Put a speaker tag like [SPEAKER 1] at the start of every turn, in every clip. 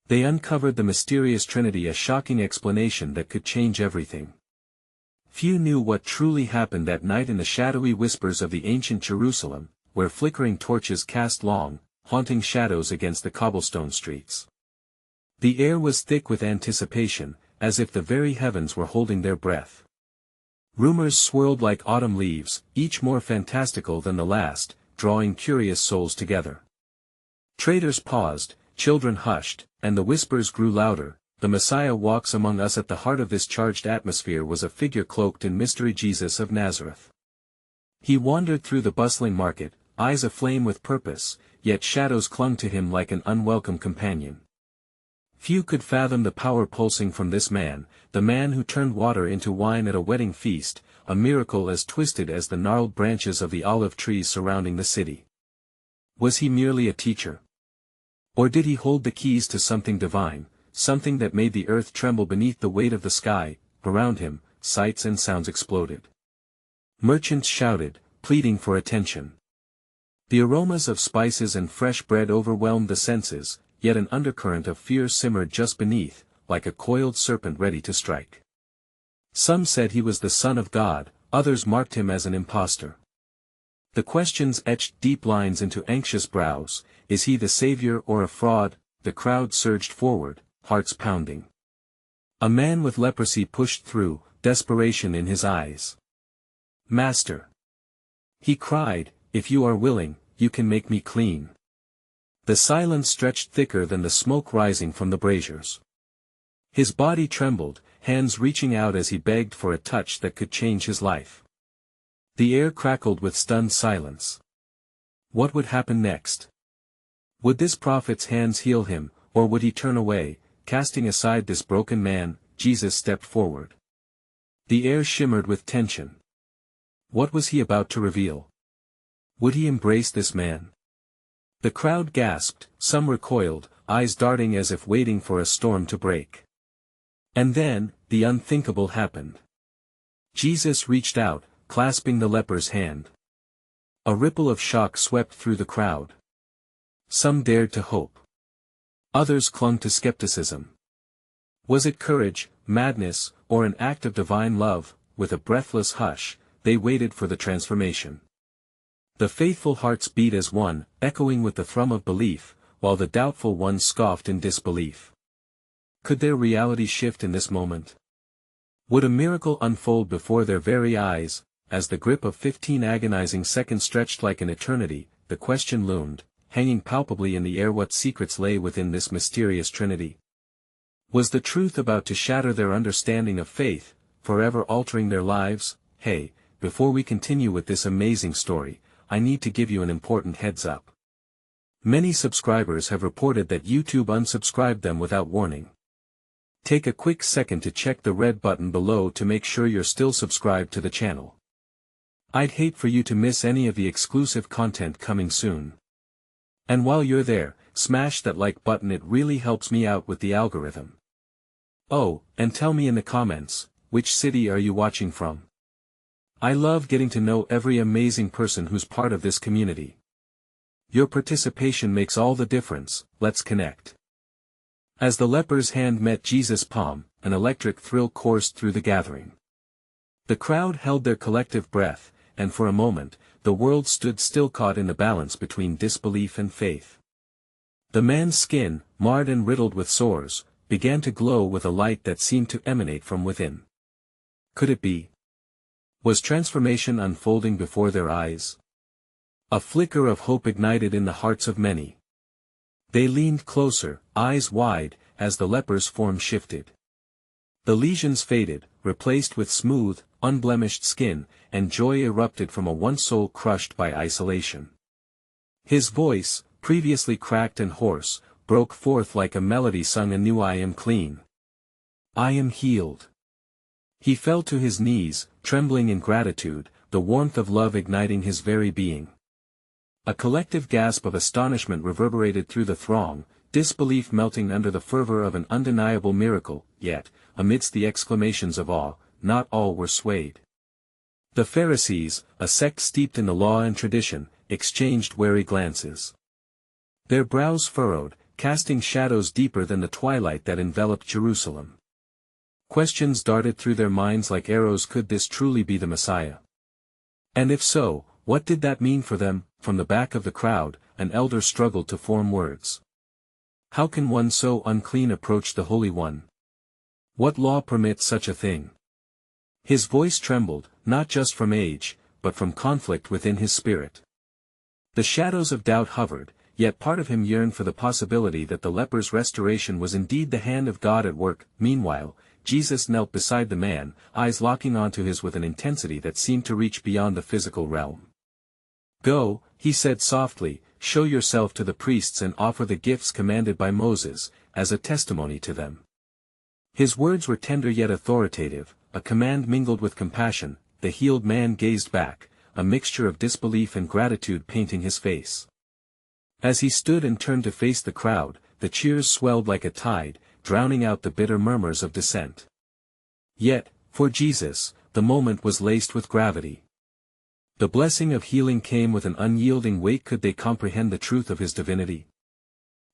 [SPEAKER 1] They uncovered the mysterious Trinity, a shocking explanation that could change everything. Few knew what truly happened that night in the shadowy whispers of the ancient Jerusalem, where flickering torches cast long, haunting shadows against the cobblestone streets. The air was thick with anticipation, as if the very heavens were holding their breath. Rumors swirled like autumn leaves, each more fantastical than the last, drawing curious souls together. Traders paused, children hushed, and the whispers grew louder. The Messiah walks among us. At the heart of this charged atmosphere was a figure cloaked in mystery, Jesus of Nazareth. He wandered through the bustling market, eyes aflame with purpose, yet shadows clung to him like an unwelcome companion. Few could fathom the power pulsing from this man, the man who turned water into wine at a wedding feast, a miracle as twisted as the gnarled branches of the olive trees surrounding the city. Was he merely a teacher? Or did he hold the keys to something divine, something that made the earth tremble beneath the weight of the sky? Around him, sights and sounds exploded. Merchants shouted, pleading for attention. The aromas of spices and fresh bread overwhelmed the senses, yet an undercurrent of fear simmered just beneath, like a coiled serpent ready to strike. Some said he was the Son of God, others marked him as an impostor. The questions etched deep lines into anxious brows: is he the Savior or a fraud? The crowd surged forward, hearts pounding. A man with leprosy pushed through, desperation in his eyes. "Master," he cried, "if you are willing, you can make me clean." The silence stretched thicker than the smoke rising from the braziers. His body trembled, hands reaching out as he begged for a touch that could change his life. The air crackled with stunned silence. What would happen next? Would this prophet's hands heal him, or would he turn away, casting aside this broken man? Jesus stepped forward. The air shimmered with tension. What was he about to reveal? Would he embrace this man? The crowd gasped, some recoiled, eyes darting as if waiting for a storm to break. And then, the unthinkable happened. Jesus reached out, clasping the leper's hand. A ripple of shock swept through the crowd. Some dared to hope. Others clung to skepticism. Was it courage, madness, or an act of divine love? With a breathless hush, they waited for the transformation. The faithful hearts beat as one, echoing with the thrum of belief, while the doubtful ones scoffed in disbelief. Could their reality shift in this moment? Would a miracle unfold before their very eyes? As the grip of 15 agonizing seconds stretched like an eternity, the question loomed, hanging palpably in the air: what secrets lay within this mysterious Trinity? Was the truth about to shatter their understanding of faith, forever altering their lives? Hey, before we continue with this amazing story, I need to give you an important heads up. Many subscribers have reported that YouTube unsubscribed them without warning. Take a quick second to check the red button below to make sure you're still subscribed to the channel. I'd hate for you to miss any of the exclusive content coming soon. And while you're there, smash that like button, it really helps me out with the algorithm. Oh, and tell me in the comments, which city are you watching from? I love getting to know every amazing person who's part of this community. Your participation makes all the difference. Let's connect. As the leper's hand met Jesus' palm, an electric thrill coursed through the gathering. The crowd held their collective breath, and for a moment, the world stood still, caught in the balance between disbelief and faith. The man's skin, marred and riddled with sores, began to glow with a light that seemed to emanate from within. Could it be? Was transformation unfolding before their eyes? A flicker of hope ignited in the hearts of many. They leaned closer, eyes wide, as the leper's form shifted. The lesions faded, replaced with smooth, unblemished skin, and joy erupted from a one soul crushed by isolation. His voice, previously cracked and hoarse, broke forth like a melody sung anew: I am clean. I am healed. He fell to his knees, trembling in gratitude, the warmth of love igniting his very being. A collective gasp of astonishment reverberated through the throng, disbelief melting under the fervor of an undeniable miracle. Yet, amidst the exclamations of awe, not all were swayed. The Pharisees, a sect steeped in the law and tradition, exchanged wary glances. Their brows furrowed, casting shadows deeper than the twilight that enveloped Jerusalem. Questions darted through their minds like arrows. Could this truly be the Messiah? And if so, what did that mean for them? From the back of the crowd, an elder struggled to form words. How can one so unclean approach the Holy One? What law permits such a thing? His voice trembled, not just from age, but from conflict within his spirit. The shadows of doubt hovered, yet part of him yearned for the possibility that the leper's restoration was indeed the hand of God at work. Meanwhile, Jesus knelt beside the man, eyes locking onto his with an intensity that seemed to reach beyond the physical realm. "Go," he said softly, "show yourself to the priests and offer the gifts commanded by Moses, as a testimony to them." His words were tender yet authoritative, a command mingled with compassion. The healed man gazed back, a mixture of disbelief and gratitude painting his face. As he stood and turned to face the crowd, the cheers swelled like a tide, drowning out the bitter murmurs of dissent. Yet, for Jesus, the moment was laced with gravity. The blessing of healing came with an unyielding weight. Could they comprehend the truth of his divinity?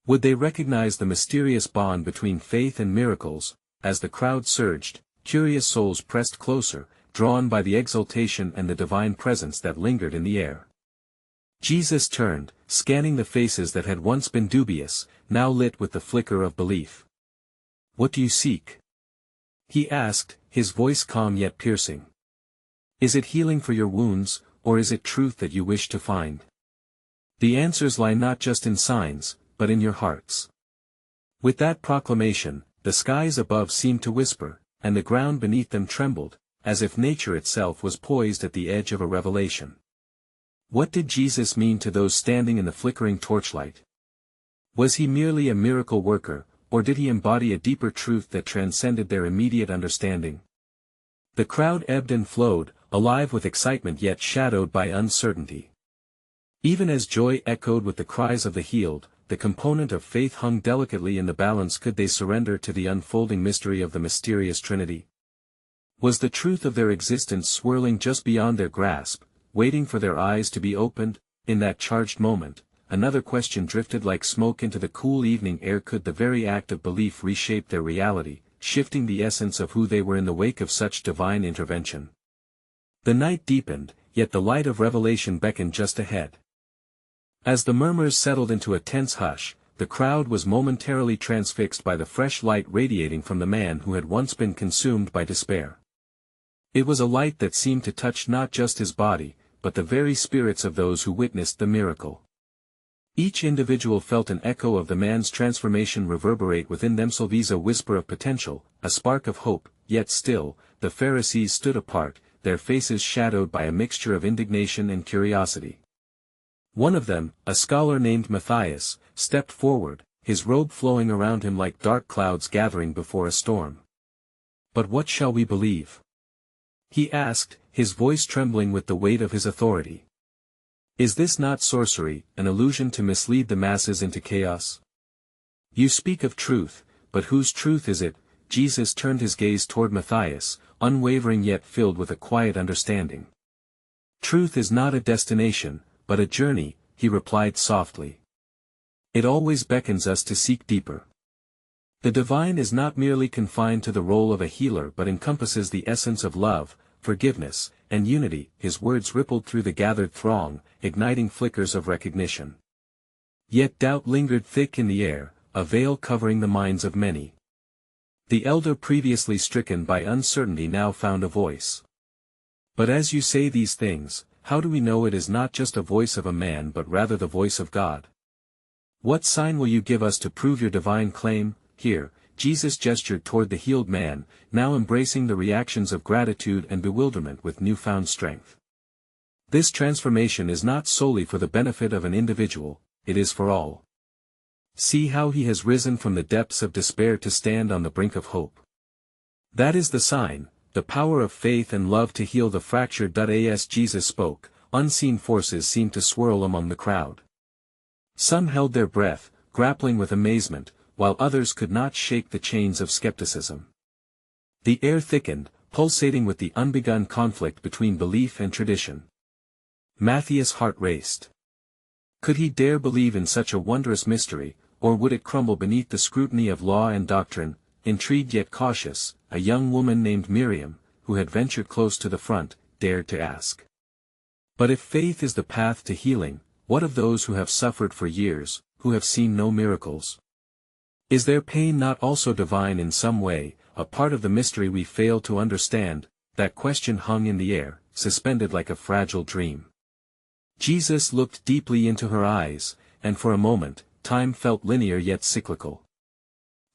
[SPEAKER 1] Would they recognize the mysterious bond between faith and miracles? As the crowd surged, curious souls pressed closer, drawn by the exultation and the divine presence that lingered in the air. Jesus turned, scanning the faces that had once been dubious, now lit with the flicker of belief. "What do you seek?" he asked, his voice calm yet piercing. "Is it healing for your wounds, or is it truth that you wish to find? The answers lie not just in signs, but in your hearts." With that proclamation, the skies above seemed to whisper, and the ground beneath them trembled, as if nature itself was poised at the edge of a revelation. What did Jesus mean to those standing in the flickering torchlight? Was he merely a miracle worker, or did he embody a deeper truth that transcended their immediate understanding? The crowd ebbed and flowed, alive with excitement yet shadowed by uncertainty. Even as joy echoed with the cries of the healed, the component of faith hung delicately in the balance. Could they surrender to the unfolding mystery of the mysterious Trinity? Was the truth of their existence swirling just beyond their grasp, waiting for their eyes to be opened? In that charged moment, another question drifted like smoke into the cool evening air. Could the very act of belief reshape their reality, shifting the essence of who they were in the wake of such divine intervention? The night deepened, yet the light of revelation beckoned just ahead. As the murmurs settled into a tense hush, the crowd was momentarily transfixed by the fresh light radiating from the man who had once been consumed by despair. It was a light that seemed to touch not just his body, but the very spirits of those who witnessed the miracle. Each individual felt an echo of the man's transformation reverberate within themselves, a whisper of potential, a spark of hope. Yet still, the Pharisees stood apart, their faces shadowed by a mixture of indignation and curiosity. One of them, a scholar named Matthias, stepped forward, his robe flowing around him like dark clouds gathering before a storm. "But what shall we believe?" he asked, his voice trembling with the weight of his authority. "Is this not sorcery, an illusion to mislead the masses into chaos? You speak of truth, but whose truth is it?" Jesus turned his gaze toward Matthias, unwavering yet filled with a quiet understanding. "Truth is not a destination, but a journey," he replied softly. "It always beckons us to seek deeper. The divine is not merely confined to the role of a healer but encompasses the essence of love, forgiveness, and unity." His words rippled through the gathered throng, igniting flickers of recognition. Yet doubt lingered thick in the air, a veil covering the minds of many. The elder previously stricken by uncertainty now found a voice. "But as you say these things, how do we know it is not just a voice of a man but rather the voice of God? What sign will you give us to prove your divine claim?" Here, Jesus gestured toward the healed man, now embracing the reactions of gratitude and bewilderment with newfound strength. "This transformation is not solely for the benefit of an individual, it is for all. See how he has risen from the depths of despair to stand on the brink of hope. That is the sign, the power of faith and love to heal the fractured." As Jesus spoke, unseen forces seemed to swirl among the crowd. Some held their breath, grappling with amazement, while others could not shake the chains of skepticism. The air thickened, pulsating with the unbegun conflict between belief and tradition. Matthias' heart raced. Could he dare believe in such a wondrous mystery, or would it crumble beneath the scrutiny of law and doctrine? Intrigued yet cautious, a young woman named Miriam, who had ventured close to the front, dared to ask. But if faith is the path to healing, what of those who have suffered for years, who have seen no miracles? Is their pain not also divine in some way, a part of the mystery we fail to understand? That question hung in the air, suspended like a fragile dream. Jesus looked deeply into her eyes, and for a moment, time felt linear yet cyclical.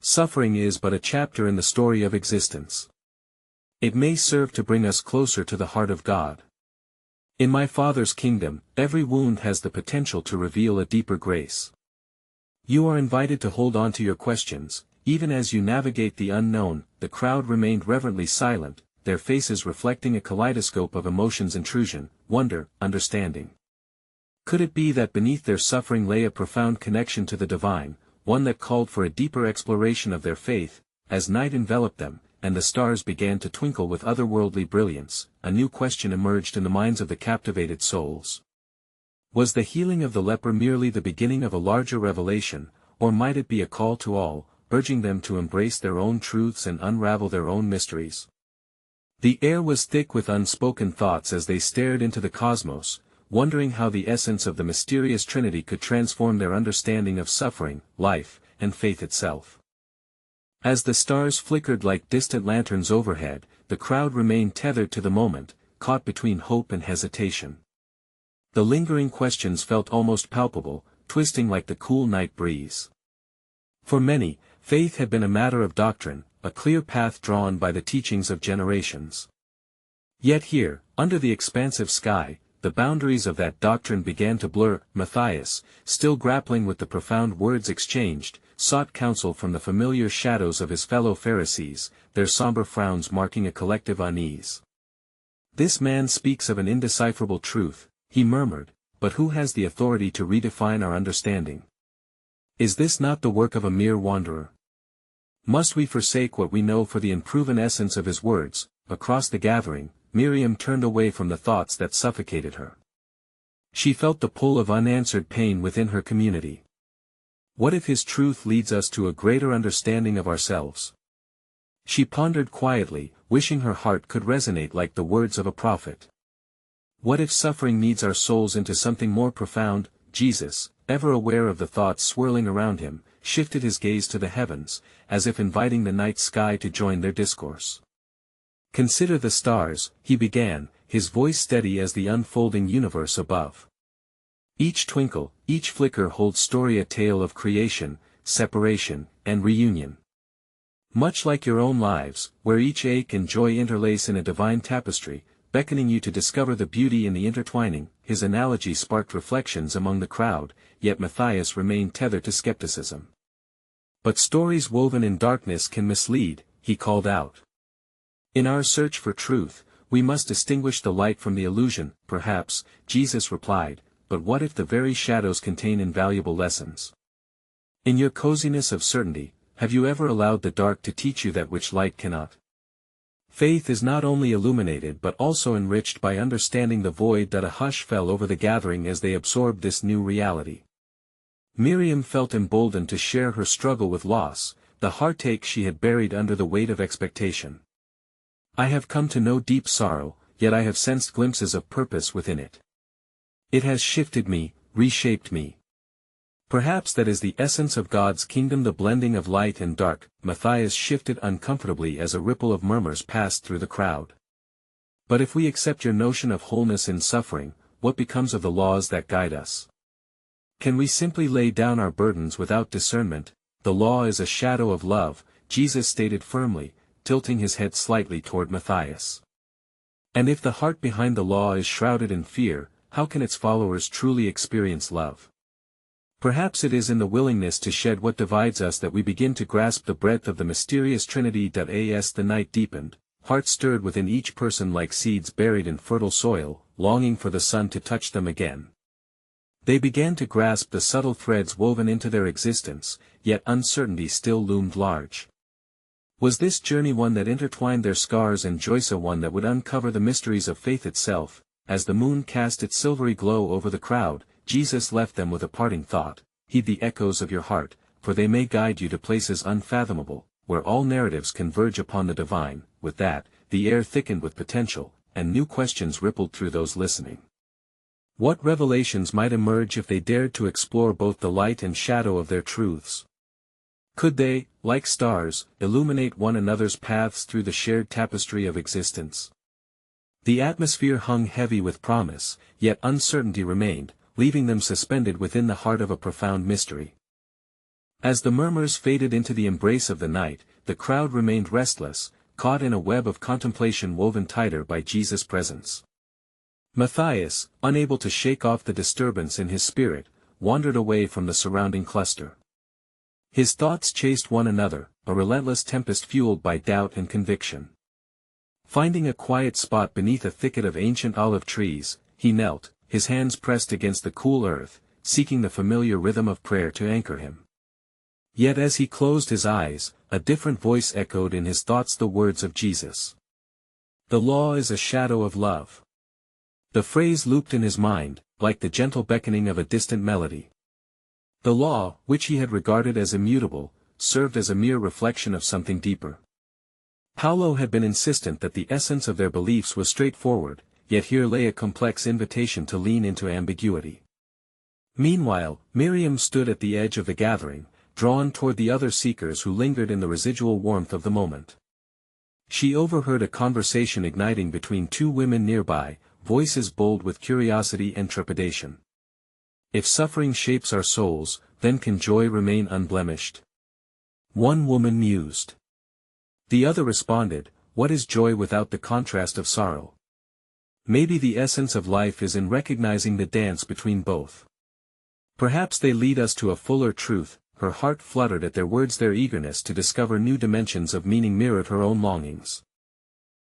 [SPEAKER 1] Suffering is but a chapter in the story of existence. It may serve to bring us closer to the heart of God. In my Father's kingdom, every wound has the potential to reveal a deeper grace. You are invited to hold on to your questions, even as you navigate the unknown. The crowd remained reverently silent, their faces reflecting a kaleidoscope of emotions: intrusion, wonder, understanding. Could it be that beneath their suffering lay a profound connection to the divine, one that called for a deeper exploration of their faith? As night enveloped them, and the stars began to twinkle with otherworldly brilliance, a new question emerged in the minds of the captivated souls. Was the healing of the leper merely the beginning of a larger revelation, or might it be a call to all, urging them to embrace their own truths and unravel their own mysteries? The air was thick with unspoken thoughts as they stared into the cosmos, wondering how the essence of the mysterious Trinity could transform their understanding of suffering, life, and faith itself. As the stars flickered like distant lanterns overhead, the crowd remained tethered to the moment, caught between hope and hesitation. The lingering questions felt almost palpable, twisting like the cool night breeze. For many, faith had been a matter of doctrine, a clear path drawn by the teachings of generations. Yet here, under the expansive sky, the boundaries of that doctrine began to blur. Matthias, still grappling with the profound words exchanged, sought counsel from the familiar shadows of his fellow Pharisees, their somber frowns marking a collective unease. "This man speaks of an indecipherable truth," he murmured, "but who has the authority to redefine our understanding? Is this not the work of a mere wanderer? Must we forsake what we know for the unproven essence of his words?" Across the gathering, Miriam turned away from the thoughts that suffocated her. She felt the pull of unanswered pain within her community. What if his truth leads us to a greater understanding of ourselves? She pondered quietly, wishing her heart could resonate like the words of a prophet. What if suffering leads our souls into something more profound? Jesus, ever aware of the thoughts swirling around him, shifted his gaze to the heavens, as if inviting the night sky to join their discourse. "Consider the stars," he began, his voice steady as the unfolding universe above. "Each twinkle, each flicker holds story, a tale of creation, separation, and reunion. Much like your own lives, where each ache and joy interlace in a divine tapestry, beckoning you to discover the beauty in the intertwining." His analogy sparked reflections among the crowd, yet Matthias remained tethered to skepticism. "But stories woven in darkness can mislead," he called out. "In our search for truth, we must distinguish the light from the illusion." "Perhaps," Jesus replied, "but what if the very shadows contain invaluable lessons? In your coziness of certainty, have you ever allowed the dark to teach you that which light cannot? Faith is not only illuminated but also enriched by understanding the void." That a hush fell over the gathering as they absorbed this new reality. Miriam felt emboldened to share her struggle with loss, the heartache she had buried under the weight of expectation. "I have come to know deep sorrow, yet I have sensed glimpses of purpose within it. It has shifted me, reshaped me. Perhaps that is the essence of God's kingdom, the blending of light and dark." Matthias shifted uncomfortably as a ripple of murmurs passed through the crowd. "But if we accept your notion of wholeness in suffering, what becomes of the laws that guide us? Can we simply lay down our burdens without discernment?" "The law is a shadow of love," Jesus stated firmly, tilting his head slightly toward Matthias. "And if the heart behind the law is shrouded in fear, how can its followers truly experience love? Perhaps it is in the willingness to shed what divides us that we begin to grasp the breadth of the mysterious Trinity." As the night deepened, hearts stirred within each person like seeds buried in fertile soil, longing for the sun to touch them again. They began to grasp the subtle threads woven into their existence, yet uncertainty still loomed large. Was this journey one that intertwined their scars and joys, one that would uncover the mysteries of faith itself? As the moon cast its silvery glow over the crowd, Jesus left them with a parting thought: "Heed the echoes of your heart, for they may guide you to places unfathomable, where all narratives converge upon the divine. With that, the air thickened with potential, and new questions rippled through those listening. What revelations might emerge if they dared to explore both the light and shadow of their truths? Could they, like stars, illuminate one another's paths through the shared tapestry of existence? The atmosphere hung heavy with promise, yet uncertainty remained, leaving them suspended within the heart of a profound mystery. As the murmurs faded into the embrace of the night, the crowd remained restless, caught in a web of contemplation woven tighter by Jesus' presence. Matthias, unable to shake off the disturbance in his spirit, wandered away from the surrounding cluster. His thoughts chased one another, a relentless tempest fueled by doubt and conviction. Finding a quiet spot beneath a thicket of ancient olive trees, he knelt, his hands pressed against the cool earth, seeking the familiar rhythm of prayer to anchor him. Yet as he closed his eyes, a different voice echoed in his thoughts the words of Jesus. "The law is a shadow of love." The phrase looped in his mind, like the gentle beckoning of a distant melody. The law, which he had regarded as immutable, served as a mere reflection of something deeper. Paulo had been insistent that the essence of their beliefs was straightforward, yet here lay a complex invitation to lean into ambiguity. Meanwhile, Miriam stood at the edge of the gathering, drawn toward the other seekers who lingered in the residual warmth of the moment. She overheard a conversation igniting between two women nearby, voices bold with curiosity and trepidation. "If suffering shapes our souls, then can joy remain unblemished?" One woman mused. The other responded, "What is joy without the contrast of sorrow? Maybe the essence of life is in recognizing the dance between both. Perhaps they lead us to a fuller truth." Her heart fluttered at their words. Their eagerness to discover new dimensions of meaning mirrored her own longings.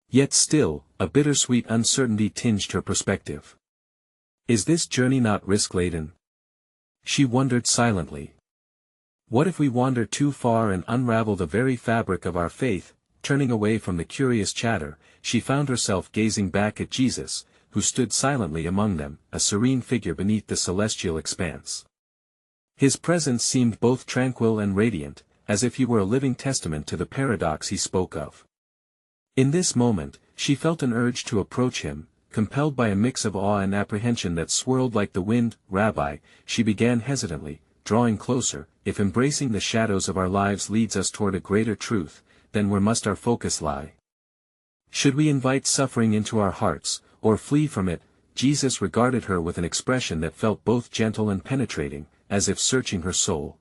[SPEAKER 1] Yet still, a bittersweet uncertainty tinged her perspective. Is this journey not risk-laden? She wondered silently. What if we wander too far and unravel the very fabric of our faith? Turning away from the curious chatter, she found herself gazing back at Jesus, who stood silently among them, a serene figure beneath the celestial expanse. His presence seemed both tranquil and radiant, as if he were a living testament to the paradox he spoke of. In this moment, she felt an urge to approach him, compelled by a mix of awe and apprehension that swirled like the wind. "Rabbi," she began hesitantly, drawing closer, "if embracing the shadows of our lives leads us toward a greater truth, then where must our focus lie? Should we invite suffering into our hearts, or flee from it?" Jesus regarded her with an expression that felt both gentle and penetrating, as if searching her soul.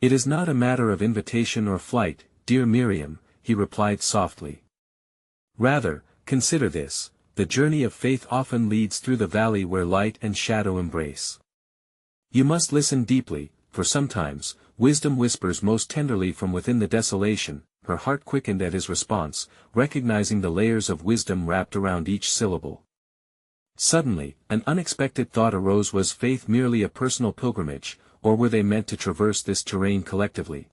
[SPEAKER 1] "It is not a matter of invitation or flight, dear Miriam," he replied softly. "Rather, consider this, the journey of faith often leads through the valley where light and shadow embrace. You must listen deeply, for sometimes, wisdom whispers most tenderly from within the desolation." Her heart quickened at his response, recognizing the layers of wisdom wrapped around each syllable. Suddenly, an unexpected thought arose. Was faith merely a personal pilgrimage, or were they meant to traverse this terrain collectively?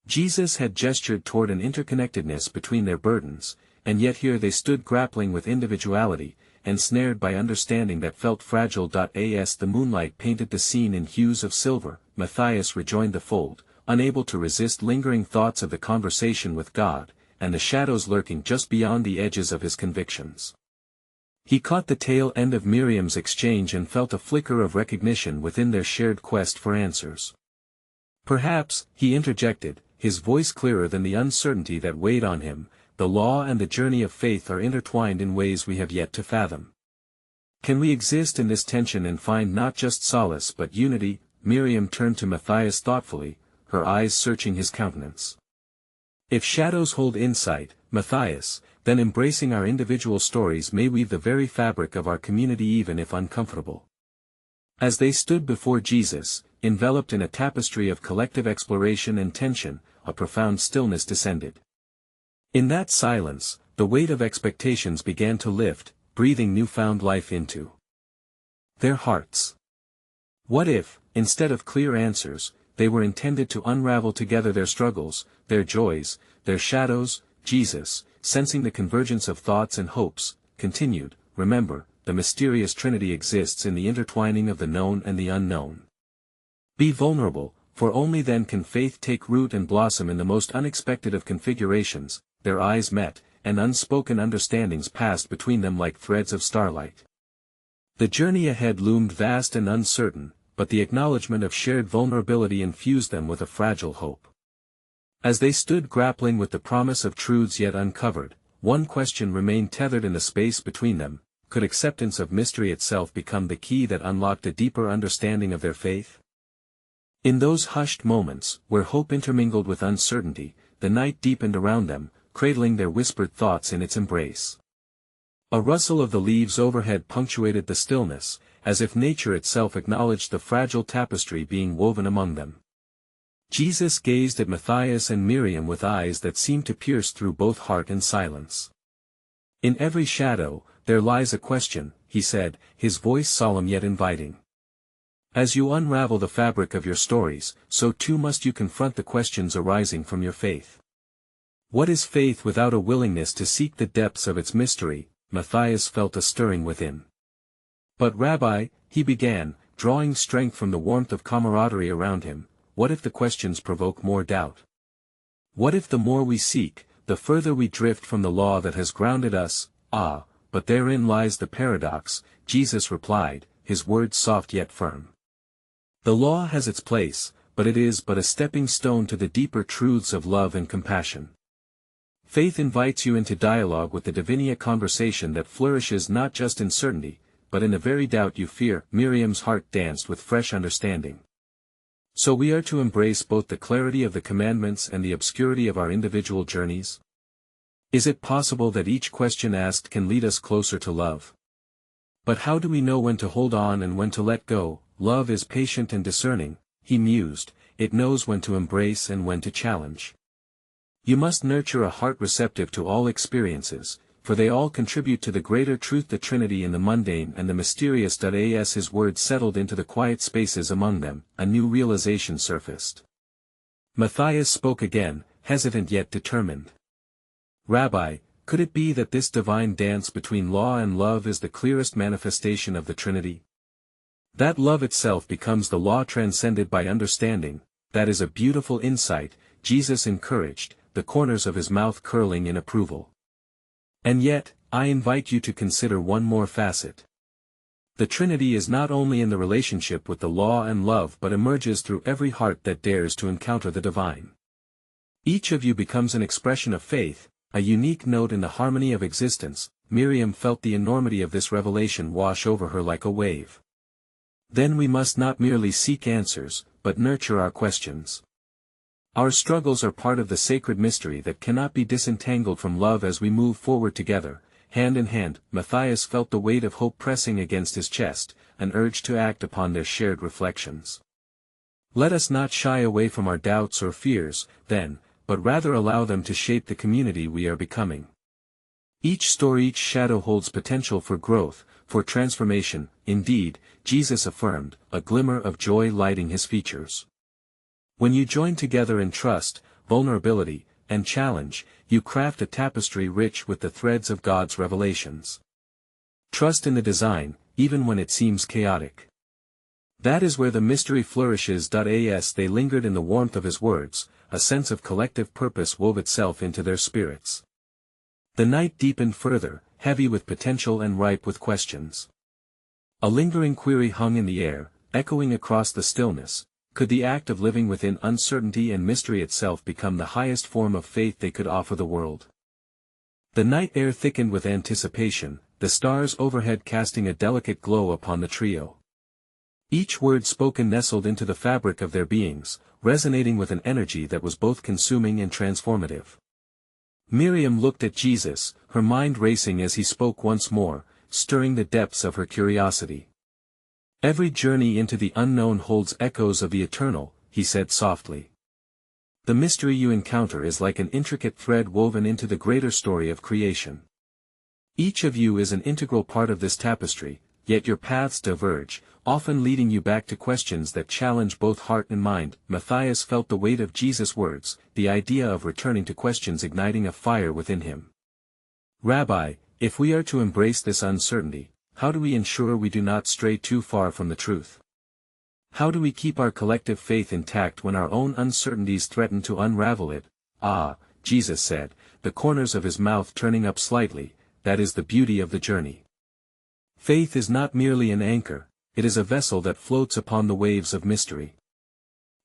[SPEAKER 1] Jesus had gestured toward an interconnectedness between their burdens, and yet here they stood grappling with individuality, ensnared by understanding that felt fragile. As the moonlight painted the scene in hues of silver, Matthias rejoined the fold, unable to resist lingering thoughts of the conversation with God, and the shadows lurking just beyond the edges of his convictions. He caught the tail end of Miriam's exchange and felt a flicker of recognition within their shared quest for answers. "Perhaps," he interjected, his voice clearer than the uncertainty that weighed on him, "the law and the journey of faith are intertwined in ways we have yet to fathom. Can we exist in this tension and find not just solace but unity?" Miriam turned to Matthias thoughtfully, her eyes searching his countenance. "If shadows hold insight, Matthias, then embracing our individual stories may weave the very fabric of our community even if uncomfortable." As they stood before Jesus, enveloped in a tapestry of collective exploration and tension, a profound stillness descended. In that silence, the weight of expectations began to lift, breathing newfound life into their hearts. What if, instead of clear answers, they were intended to unravel together their struggles, their joys, their shadows? Jesus, sensing the convergence of thoughts and hopes, continued, "Remember, the mysterious Trinity exists in the intertwining of the known and the unknown. Be vulnerable, for only then can faith take root and blossom in the most unexpected of configurations. Their eyes met, and unspoken understandings passed between them like threads of starlight. The journey ahead loomed vast and uncertain, but the acknowledgement of shared vulnerability infused them with a fragile hope. As they stood grappling with the promise of truths yet uncovered, one question remained tethered in the space between them: could acceptance of mystery itself become the key that unlocked a deeper understanding of their faith? In those hushed moments, where hope intermingled with uncertainty, the night deepened around them, cradling their whispered thoughts in its embrace. A rustle of the leaves overhead punctuated the stillness, as if nature itself acknowledged the fragile tapestry being woven among them. Jesus gazed at Matthias and Miriam with eyes that seemed to pierce through both heart and silence. "In every shadow, there lies a question," he said, his voice solemn yet inviting. "As you unravel the fabric of your stories, so too must you confront the questions arising from your faith. What is faith without a willingness to seek the depths of its mystery?" Matthias felt a stirring within. "But Rabbi," he began, drawing strength from the warmth of camaraderie around him, "what if the questions provoke more doubt? What if the more we seek, the further we drift from the law that has grounded us?" "Ah, but therein lies the paradox," Jesus replied, his words soft yet firm. "The law has its place, but it is but a stepping stone to the deeper truths of love and compassion. Faith invites you into dialogue with the divine, a conversation that flourishes not just in certainty, but in the very doubt you fear." Miriam's heart danced with fresh understanding. "So we are to embrace both the clarity of the commandments and the obscurity of our individual journeys? Is it possible that each question asked can lead us closer to love? But how do we know when to hold on and when to let go?" "Love is patient and discerning," he mused, "it knows when to embrace and when to challenge. You must nurture a heart receptive to all experiences, for they all contribute to the greater truth, the Trinity in the mundane and the mysterious." As his words settled into the quiet spaces among them, a new realization surfaced. Matthias spoke again, hesitant yet determined. "Rabbi, could it be that this divine dance between law and love is the clearest manifestation of the Trinity? That love itself becomes the law transcended by understanding?" "That is a beautiful insight," Jesus encouraged, the corners of his mouth curling in approval. "And yet, I invite you to consider one more facet. The Trinity is not only in the relationship with the law and love but emerges through every heart that dares to encounter the divine. Each of you becomes an expression of faith, a unique note in the harmony of existence." Miriam felt the enormity of this revelation wash over her like a wave. "Then we must not merely seek answers, but nurture our questions. Our struggles are part of the sacred mystery that cannot be disentangled from love as we move forward together, hand in hand." Matthias felt the weight of hope pressing against his chest, an urge to act upon their shared reflections. "Let us not shy away from our doubts or fears, then, but rather allow them to shape the community we are becoming. Each story, each shadow holds potential for growth, for transformation." "Indeed," Jesus affirmed, a glimmer of joy lighting his features. "When you join together in trust, vulnerability, and challenge, you craft a tapestry rich with the threads of God's revelations. Trust in the design, even when it seems chaotic. That is where the mystery flourishes." As they lingered in the warmth of his words, a sense of collective purpose wove itself into their spirits. The night deepened further, heavy with potential and ripe with questions. A lingering query hung in the air, echoing across the stillness: could the act of living within uncertainty and mystery itself become the highest form of faith they could offer the world? The night air thickened with anticipation, the stars overhead casting a delicate glow upon the trio. Each word spoken nestled into the fabric of their beings, resonating with an energy that was both consuming and transformative. Miriam looked at Jesus, her mind racing as he spoke once more, stirring the depths of her curiosity. "Every journey into the unknown holds echoes of the eternal," he said softly. "The mystery you encounter is like an intricate thread woven into the greater story of creation. Each of you is an integral part of this tapestry, yet your paths diverge, often leading you back to questions that challenge both heart and mind." Matthias felt the weight of Jesus' words, the idea of returning to questions igniting a fire within him. "Rabbi, if we are to embrace this uncertainty, how do we ensure we do not stray too far from the truth?" How do we keep our collective faith intact when our own uncertainties threaten to unravel it? Ah, Jesus said, the corners of his mouth turning up slightly, that is the beauty of the journey. Faith is not merely an anchor, it is a vessel that floats upon the waves of mystery.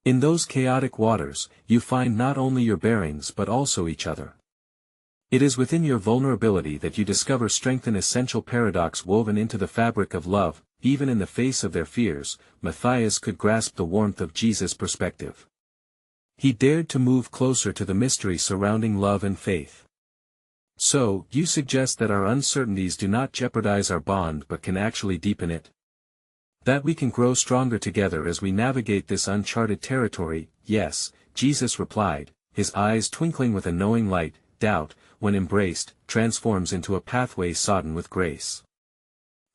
[SPEAKER 1] In those chaotic waters, you find not only your bearings but also each other. It is within your vulnerability that you discover strength, an essential paradox woven into the fabric of love. Even in the face of their fears, Matthias could grasp the warmth of Jesus' perspective. He dared to move closer to the mystery surrounding love and faith. So, you suggest that our uncertainties do not jeopardize our bond but can actually deepen it? That we can grow stronger together as we navigate this uncharted territory? Yes, Jesus replied, his eyes twinkling with a knowing light. Doubt, when embraced, transforms into a pathway sodden with grace.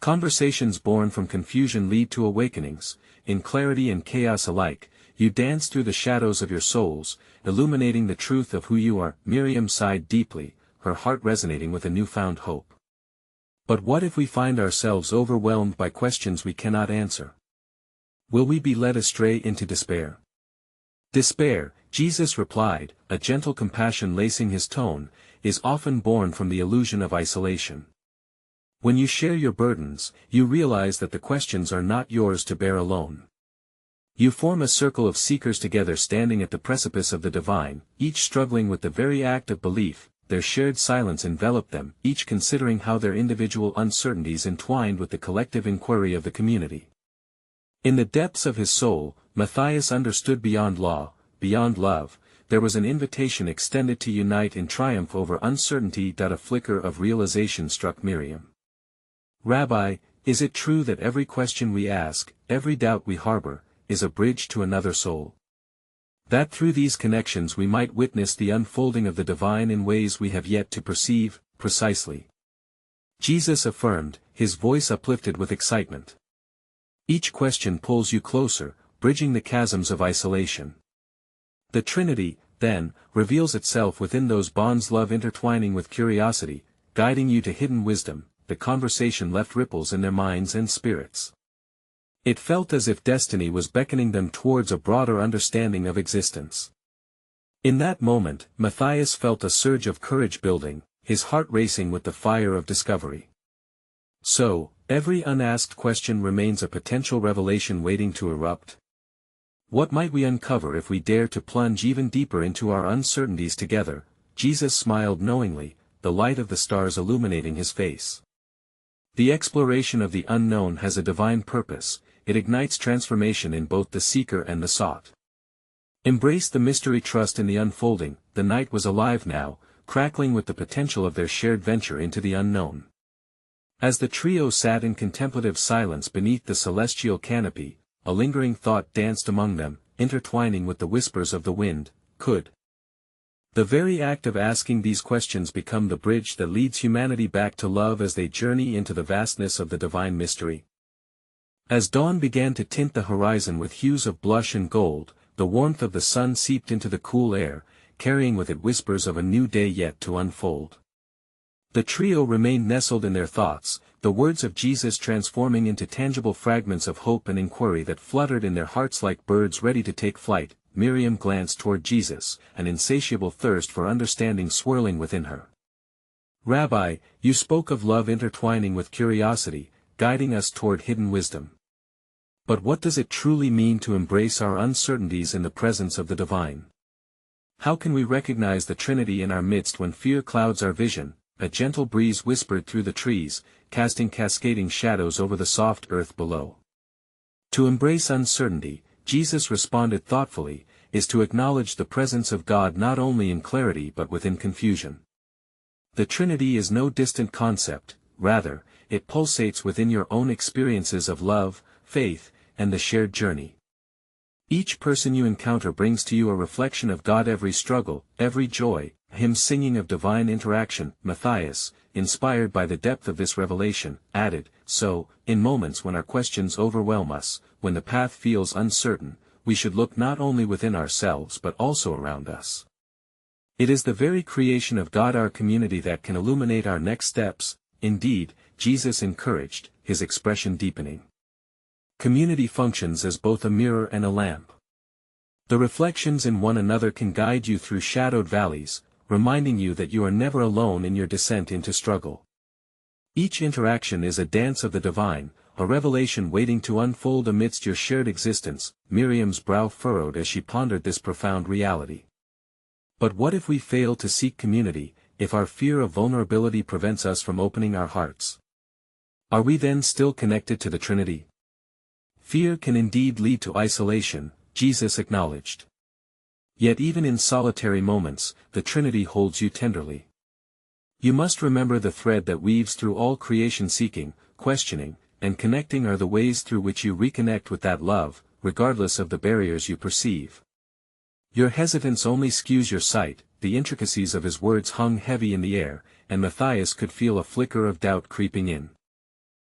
[SPEAKER 1] Conversations born from confusion lead to awakenings. In clarity and chaos alike, you dance through the shadows of your souls, illuminating the truth of who you are. Miriam sighed deeply, her heart resonating with a newfound hope. But what if we find ourselves overwhelmed by questions we cannot answer? Will we be led astray into despair? Despair, Jesus replied, a gentle compassion lacing his tone, is often born from the illusion of isolation. When you share your burdens, you realize that the questions are not yours to bear alone. You form a circle of seekers together, standing at the precipice of the divine, each struggling with the very act of belief. Their shared silence enveloped them, each considering how their individual uncertainties entwined with the collective inquiry of the community. In the depths of his soul, Matthias understood beyond law, beyond love, there was an invitation extended to unite in triumph over uncertainty. A flicker of realization struck Miriam. Rabbi, is it true that every question we ask, every doubt we harbor, is a bridge to another soul? That through these connections we might witness the unfolding of the divine in ways we have yet to perceive? Precisely. Jesus affirmed, his voice uplifted with excitement. Each question pulls you closer, bridging the chasms of isolation. The Trinity, then, reveals itself within those bonds, love intertwining with curiosity, guiding you to hidden wisdom. The conversation left ripples in their minds and spirits. It felt as if destiny was beckoning them towards a broader understanding of existence. In that moment, Matthias felt a surge of courage building, his heart racing with the fire of discovery. So, every unasked question remains a potential revelation waiting to erupt. What might we uncover if we dare to plunge even deeper into our uncertainties together? Jesus smiled knowingly, the light of the stars illuminating his face. The exploration of the unknown has a divine purpose, it ignites transformation in both the seeker and the sought. Embrace the mystery, trust in the unfolding. The night was alive now, crackling with the potential of their shared venture into the unknown. As the trio sat in contemplative silence beneath the celestial canopy, a lingering thought danced among them, intertwining with the whispers of the wind. Could the very act of asking these questions become the bridge that leads humanity back to love as they journey into the vastness of the divine mystery? As dawn began to tint the horizon with hues of blush and gold, the warmth of the sun seeped into the cool air, carrying with it whispers of a new day yet to unfold. The trio remained nestled in their thoughts, the words of Jesus transforming into tangible fragments of hope and inquiry that fluttered in their hearts like birds ready to take flight. Miriam glanced toward Jesus, an insatiable thirst for understanding swirling within her. Rabbi, you spoke of love intertwining with curiosity, guiding us toward hidden wisdom. But what does it truly mean to embrace our uncertainties in the presence of the divine? How can we recognize the Trinity in our midst when fear clouds our vision? A gentle breeze whispered through the trees, casting cascading shadows over the soft earth below. To embrace uncertainty, Jesus responded thoughtfully, is to acknowledge the presence of God not only in clarity but within confusion. The Trinity is no distant concept, rather, it pulsates within your own experiences of love, faith, and the shared journey. Each person you encounter brings to you a reflection of God, every struggle, every joy, a hymn singing of divine interaction. Matthias, inspired by the depth of this revelation, added, so, in moments when our questions overwhelm us, when the path feels uncertain, we should look not only within ourselves but also around us. It is the very creation of God, our community, that can illuminate our next steps. Indeed, Jesus encouraged, his expression deepening. Community functions as both a mirror and a lamp. The reflections in one another can guide you through shadowed valleys, reminding you that you are never alone in your descent into struggle. Each interaction is a dance of the divine, a revelation waiting to unfold amidst your shared existence. Miriam's brow furrowed as she pondered this profound reality. But what if we fail to seek community, if our fear of vulnerability prevents us from opening our hearts? Are we then still connected to the Trinity? Fear can indeed lead to isolation, Jesus acknowledged. Yet even in solitary moments, the Trinity holds you tenderly. You must remember the thread that weaves through all creation. Seeking, questioning, and connecting are the ways through which you reconnect with that love, regardless of the barriers you perceive. Your hesitance only skews your sight. The intricacies of his words hung heavy in the air, and Matthias could feel a flicker of doubt creeping in.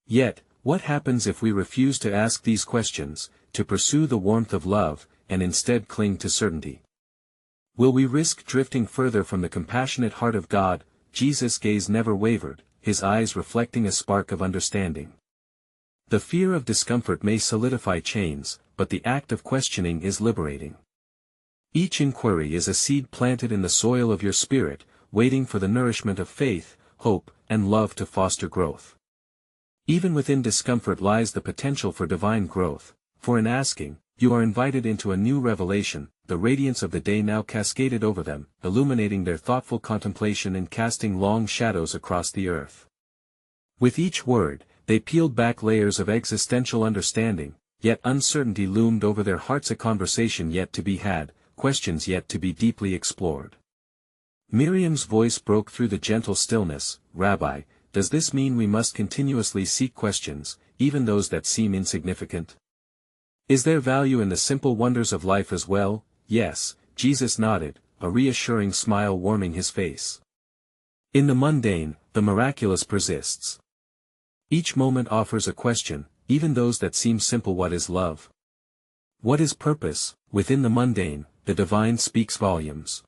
[SPEAKER 1] Yet, what happens if we refuse to ask these questions, to pursue the warmth of love, and instead cling to certainty? Will we risk drifting further from the compassionate heart of God? Jesus' gaze never wavered, his eyes reflecting a spark of understanding. The fear of discomfort may solidify chains, but the act of questioning is liberating. Each inquiry is a seed planted in the soil of your spirit, waiting for the nourishment of faith, hope, and love to foster growth. Even within discomfort lies the potential for divine growth, for in asking, you are invited into a new revelation. The radiance of the day now cascaded over them, illuminating their thoughtful contemplation and casting long shadows across the earth. With each word, they peeled back layers of existential understanding, yet uncertainty loomed over their hearts. A conversation yet to be had, questions yet to be deeply explored. Miriam's voice broke through the gentle stillness. Rabbi, does this mean we must continuously seek questions, even those that seem insignificant? Is there value in the simple wonders of life as well? Yes, Jesus nodded, a reassuring smile warming his face. In the mundane, the miraculous persists. Each moment offers a question, even those that seem simple. What is love? What is purpose? Within the mundane, the divine speaks volumes.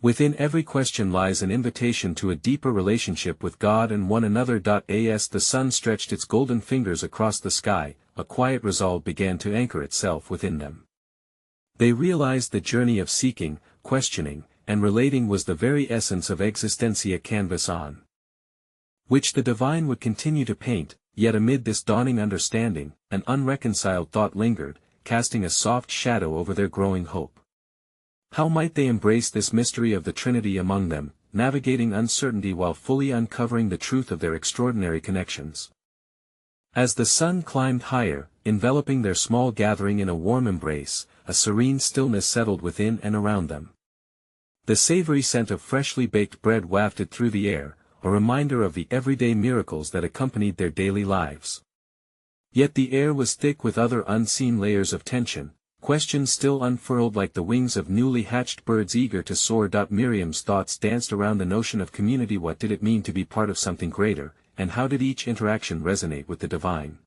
[SPEAKER 1] Within every question lies an invitation to a deeper relationship with God and one another. As the sun stretched its golden fingers across the sky, a quiet resolve began to anchor itself within them. They realized the journey of seeking, questioning, and relating was the very essence of existence, a canvas on which the divine would continue to paint. Yet amid this dawning understanding, an unreconciled thought lingered, casting a soft shadow over their growing hope. How might they embrace this mystery of the Trinity among them, navigating uncertainty while fully uncovering the truth of their extraordinary connections? As the sun climbed higher, enveloping their small gathering in a warm embrace, a serene stillness settled within and around them. The savory scent of freshly baked bread wafted through the air, a reminder of the everyday miracles that accompanied their daily lives. Yet the air was thick with other unseen layers of tension, questions still unfurled like the wings of newly hatched birds eager to soar. Miriam's thoughts danced around the notion of community. What did it mean to be part of something greater, and how did each interaction resonate with the divine?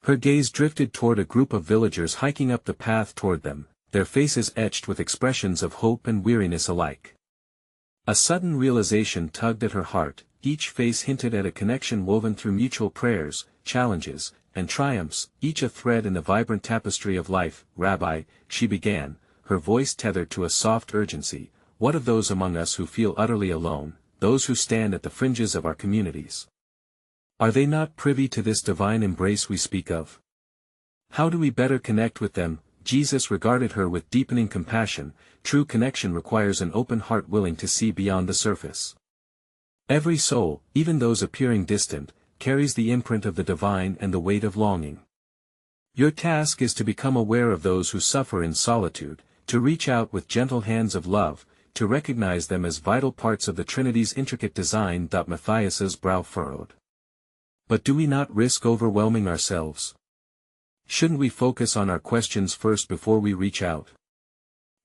[SPEAKER 1] Her gaze drifted toward a group of villagers hiking up the path toward them, their faces etched with expressions of hope and weariness alike. A sudden realization tugged at her heart. Each face hinted at a connection woven through mutual prayers, challenges, and triumphs, each a thread in the vibrant tapestry of life. Rabbi, she began, her voice tethered to a soft urgency, what of those among us who feel utterly alone, those who stand at the fringes of our communities? Are they not privy to this divine embrace we speak of? How do we better connect with them? Jesus regarded her with deepening compassion. True connection requires an open heart willing to see beyond the surface. Every soul, even those appearing distant, carries the imprint of the divine and the weight of longing. Your task is to become aware of those who suffer in solitude, to reach out with gentle hands of love, to recognize them as vital parts of the Trinity's intricate design. Matthias's brow furrowed. But do we not risk overwhelming ourselves? Shouldn't we focus on our questions first before we reach out?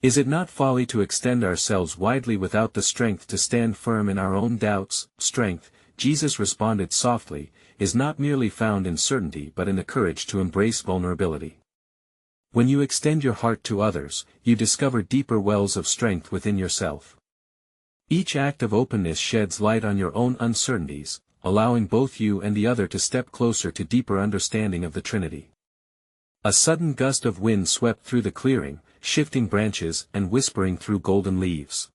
[SPEAKER 1] Is it not folly to extend ourselves widely without the strength to stand firm in our own doubts? Strength, Jesus responded softly, is not merely found in certainty but in the courage to embrace vulnerability. When you extend your heart to others, you discover deeper wells of strength within yourself. Each act of openness sheds light on your own uncertainties, allowing both you and the other to step closer to deeper understanding of the Trinity. A sudden gust of wind swept through the clearing, shifting branches and whispering through golden leaves.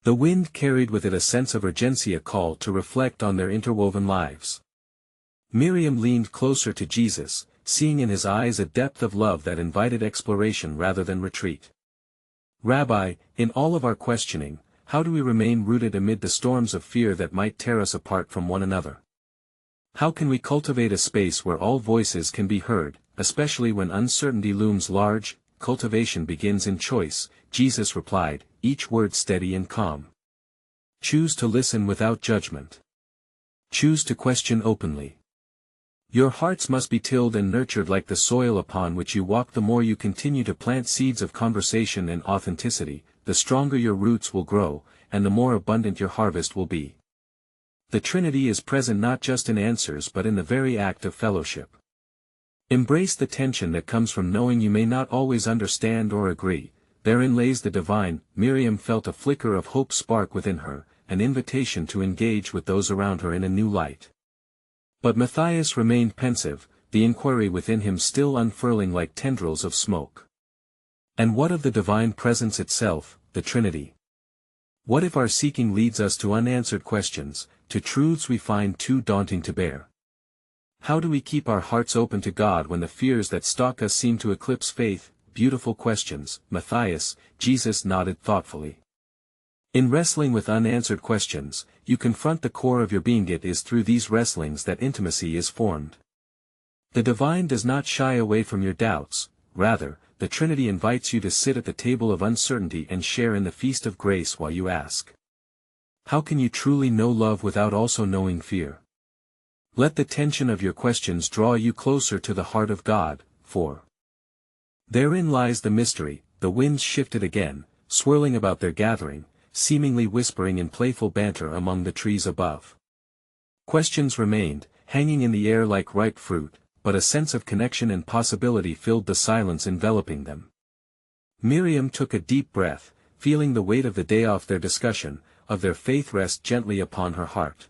[SPEAKER 1] The wind carried with it a sense of urgency, a call to reflect on their interwoven lives. Miriam leaned closer to Jesus, seeing in his eyes a depth of love that invited exploration rather than retreat. Rabbi, in all of our questioning, how do we remain rooted amid the storms of fear that might tear us apart from one another? How can we cultivate a space where all voices can be heard, especially when uncertainty looms large? Cultivation begins in choice, Jesus replied, each word steady and calm. Choose to listen without judgment. Choose to question openly. Your hearts must be tilled and nurtured like the soil upon which you walk. The more you continue to plant seeds of conversation and authenticity, the stronger your roots will grow, and the more abundant your harvest will be. The Trinity is present not just in answers but in the very act of fellowship. Embrace the tension that comes from knowing you may not always understand or agree. Therein lays the divine. Miriam felt a flicker of hope spark within her, an invitation to engage with those around her in a new light. But Matthias remained pensive, the inquiry within him still unfurling like tendrils of smoke. And what of the divine presence itself, the Trinity? What if our seeking leads us to unanswered questions, to truths we find too daunting to bear? How do we keep our hearts open to God when the fears that stalk us seem to eclipse faith? Beautiful questions, Matthias. Jesus nodded thoughtfully. In wrestling with unanswered questions, you confront the core of your being. It is through these wrestlings that intimacy is formed. The divine does not shy away from your doubts, rather, the Trinity invites you to sit at the table of uncertainty and share in the feast of grace while you ask. How can you truly know love without also knowing fear? Let the tension of your questions draw you closer to the heart of God, for therein lies the mystery. The winds shifted again, swirling about their gathering, seemingly whispering in playful banter among the trees above. Questions remained, hanging in the air like ripe fruit, but a sense of connection and possibility filled the silence enveloping them. Miriam took a deep breath, feeling the weight of the day off their discussion, of their faith rest gently upon her heart.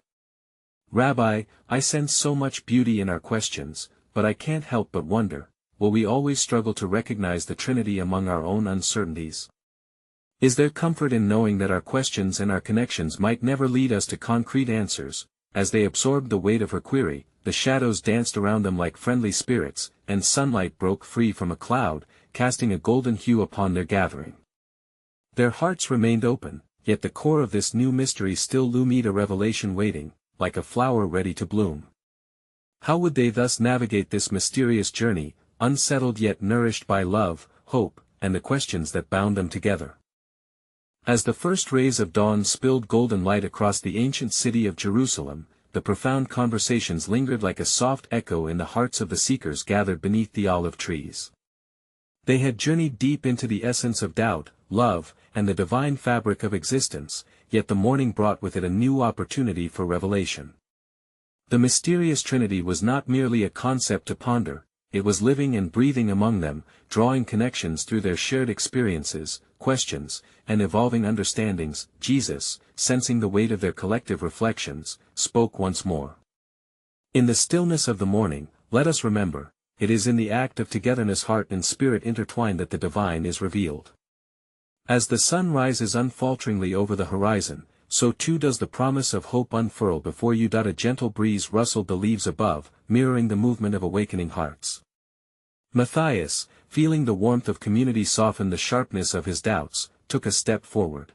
[SPEAKER 1] Rabbi, I sense so much beauty in our questions, but I can't help but wonder, will we always struggle to recognize the Trinity among our own uncertainties? Is there comfort in knowing that our questions and our connections might never lead us to concrete answers? As they absorbed the weight of her query, the shadows danced around them like friendly spirits, and sunlight broke free from a cloud, casting a golden hue upon their gathering. Their hearts remained open, yet the core of this new mystery still loomed, a revelation waiting, like a flower ready to bloom. How would they thus navigate this mysterious journey, unsettled yet nourished by love, hope, and the questions that bound them together? As the first rays of dawn spilled golden light across the ancient city of Jerusalem, the profound conversations lingered like a soft echo in the hearts of the seekers gathered beneath the olive trees. They had journeyed deep into the essence of doubt, love, and the divine fabric of existence, yet the morning brought with it a new opportunity for revelation. The mysterious Trinity was not merely a concept to ponder, it was living and breathing among them, drawing connections through their shared experiences, questions, and evolving understandings. Jesus, sensing the weight of their collective reflections, spoke once more. In the stillness of the morning, let us remember, it is in the act of togetherness, heart and spirit intertwined, that the divine is revealed. As the sun rises unfalteringly over the horizon, so too does the promise of hope unfurl before you. A gentle breeze rustled the leaves above, mirroring the movement of awakening hearts. Matthias, feeling the warmth of community soften the sharpness of his doubts, took a step forward.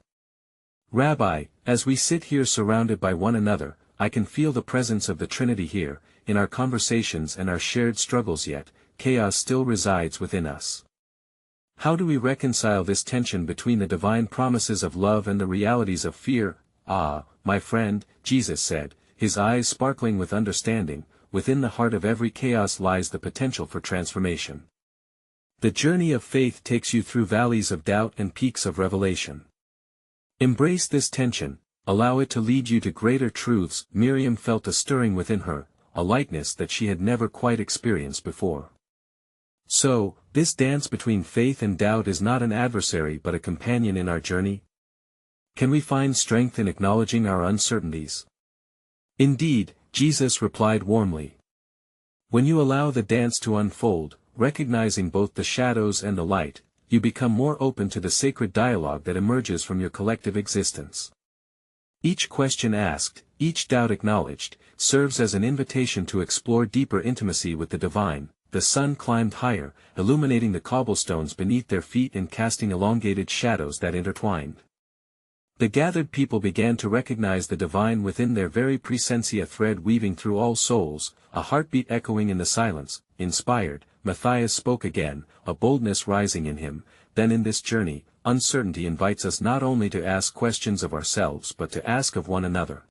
[SPEAKER 1] Rabbi, as we sit here surrounded by one another, I can feel the presence of the Trinity here, in our conversations and our shared struggles, yet chaos still resides within us. How do we reconcile this tension between the divine promises of love and the realities of fear? Ah, my friend, Jesus said, his eyes sparkling with understanding, within the heart of every chaos lies the potential for transformation. The journey of faith takes you through valleys of doubt and peaks of revelation. Embrace this tension, allow it to lead you to greater truths. Miriam felt a stirring within her, a lightness that she had never quite experienced before. So, this dance between faith and doubt is not an adversary but a companion in our journey? Can we find strength in acknowledging our uncertainties? Indeed, Jesus replied warmly. When you allow the dance to unfold, recognizing both the shadows and the light, you become more open to the sacred dialogue that emerges from your collective existence. Each question asked, each doubt acknowledged, serves as an invitation to explore deeper intimacy with the divine. The sun climbed higher, illuminating the cobblestones beneath their feet and casting elongated shadows that intertwined. The gathered people began to recognize the divine within their very presence, a thread weaving through all souls, a heartbeat echoing in the silence. Inspired, Matthias spoke again, a boldness rising in him. Then in this journey, uncertainty invites us not only to ask questions of ourselves but to ask of one another.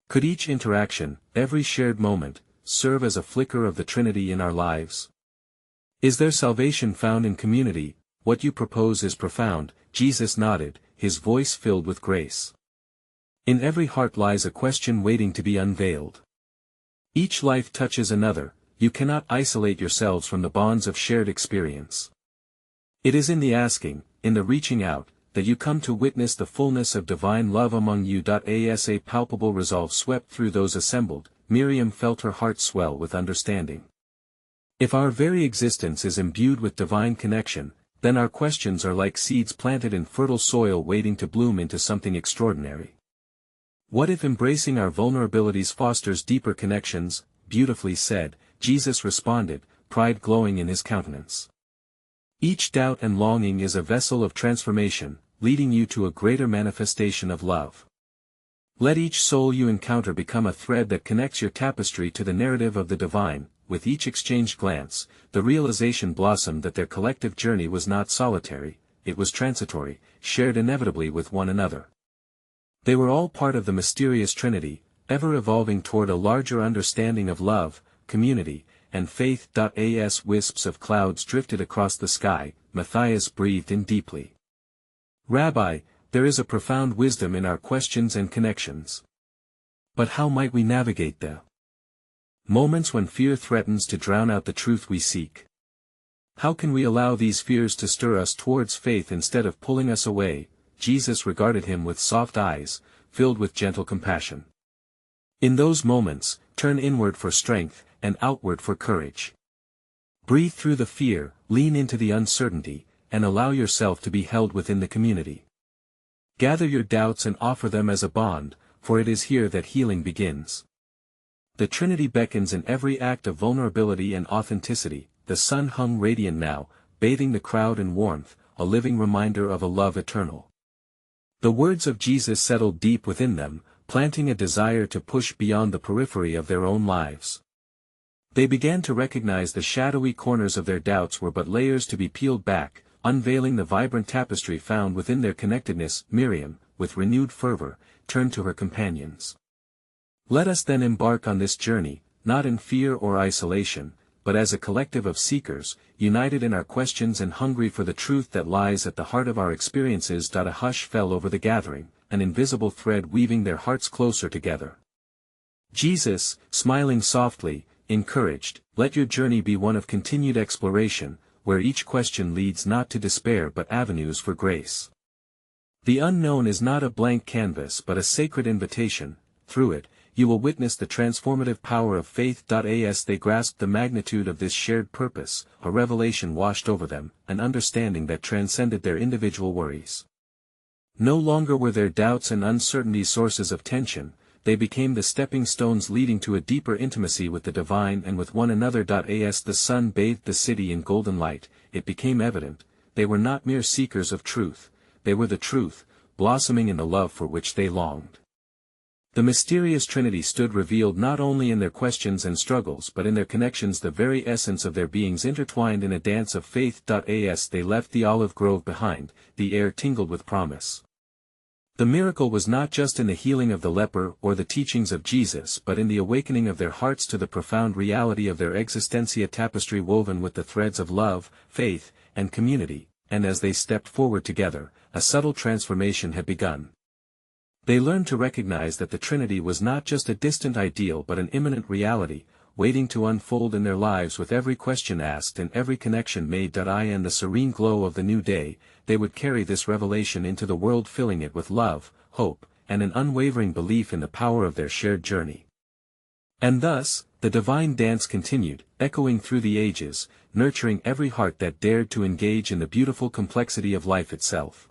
[SPEAKER 1] Could each interaction, every shared moment, serve as a flicker of the Trinity in our lives? Is there salvation found in community? What you propose is profound. Jesus nodded, his voice filled with grace. In every heart lies a question waiting to be unveiled. Each life touches another. You cannot isolate yourselves from the bonds of shared experience. It is in the asking, in the reaching out, that you come to witness the fullness of divine love among you. As a palpable resolve swept through those assembled, Miriam felt her heart swell with understanding. If our very existence is imbued with divine connection, then our questions are like seeds planted in fertile soil waiting to bloom into something extraordinary. What if embracing our vulnerabilities fosters deeper connections? Beautifully said, Jesus responded, pride glowing in his countenance. Each doubt and longing is a vessel of transformation, leading you to a greater manifestation of love. Let each soul you encounter become a thread that connects your tapestry to the narrative of the divine. With each exchanged glance, the realization blossomed that their collective journey was not solitary, it was transitory, shared inevitably with one another. They were all part of the mysterious Trinity, ever evolving toward a larger understanding of love, community, and faith. As wisps of clouds drifted across the sky, Matthias breathed in deeply. Rabbi, there is a profound wisdom in our questions and connections. But how might we navigate the moments when fear threatens to drown out the truth we seek? How can we allow these fears to stir us towards faith instead of pulling us away? Jesus regarded him with soft eyes, filled with gentle compassion. In those moments, turn inward for strength, and outward for courage. Breathe through the fear, lean into the uncertainty, and allow yourself to be held within the community. Gather your doubts and offer them as a bond, for it is here that healing begins. The Trinity beckons in every act of vulnerability and authenticity. The sun hung radiant now, bathing the crowd in warmth, a living reminder of a love eternal. The words of Jesus settled deep within them, planting a desire to push beyond the periphery of their own lives. They began to recognize the shadowy corners of their doubts were but layers to be peeled back, unveiling the vibrant tapestry found within their connectedness. Miriam, with renewed fervor, turned to her companions. Let us then embark on this journey, not in fear or isolation, but as a collective of seekers, united in our questions and hungry for the truth that lies at the heart of our experiences. A hush fell over the gathering, an invisible thread weaving their hearts closer together. Jesus, smiling softly, encouraged, let your journey be one of continued exploration, where each question leads not to despair but avenues for grace. The unknown is not a blank canvas but a sacred invitation. Through it, you will witness the transformative power of faith. As they grasped the magnitude of this shared purpose, a revelation washed over them, an understanding that transcended their individual worries. No longer were their doubts and uncertainties sources of tension, they became the stepping stones leading to a deeper intimacy with the divine and with one another. As the sun bathed the city in golden light, it became evident, they were not mere seekers of truth, they were the truth, blossoming in the love for which they longed. The mysterious Trinity stood revealed not only in their questions and struggles but in their connections, the very essence of their beings intertwined in a dance of faith. As they left the olive grove behind, the air tingled with promise. The miracle was not just in the healing of the leper or the teachings of Jesus but in the awakening of their hearts to the profound reality of their existentia, tapestry woven with the threads of love, faith, and community, and as they stepped forward together, a subtle transformation had begun. They learned to recognize that the Trinity was not just a distant ideal but an imminent reality, waiting to unfold in their lives with every question asked and every connection made. In the serene glow of the new day, they would carry this revelation into the world, filling it with love, hope, and an unwavering belief in the power of their shared journey. And thus, The divine dance continued, echoing through the ages, nurturing every heart that dared to engage in the beautiful complexity of life itself.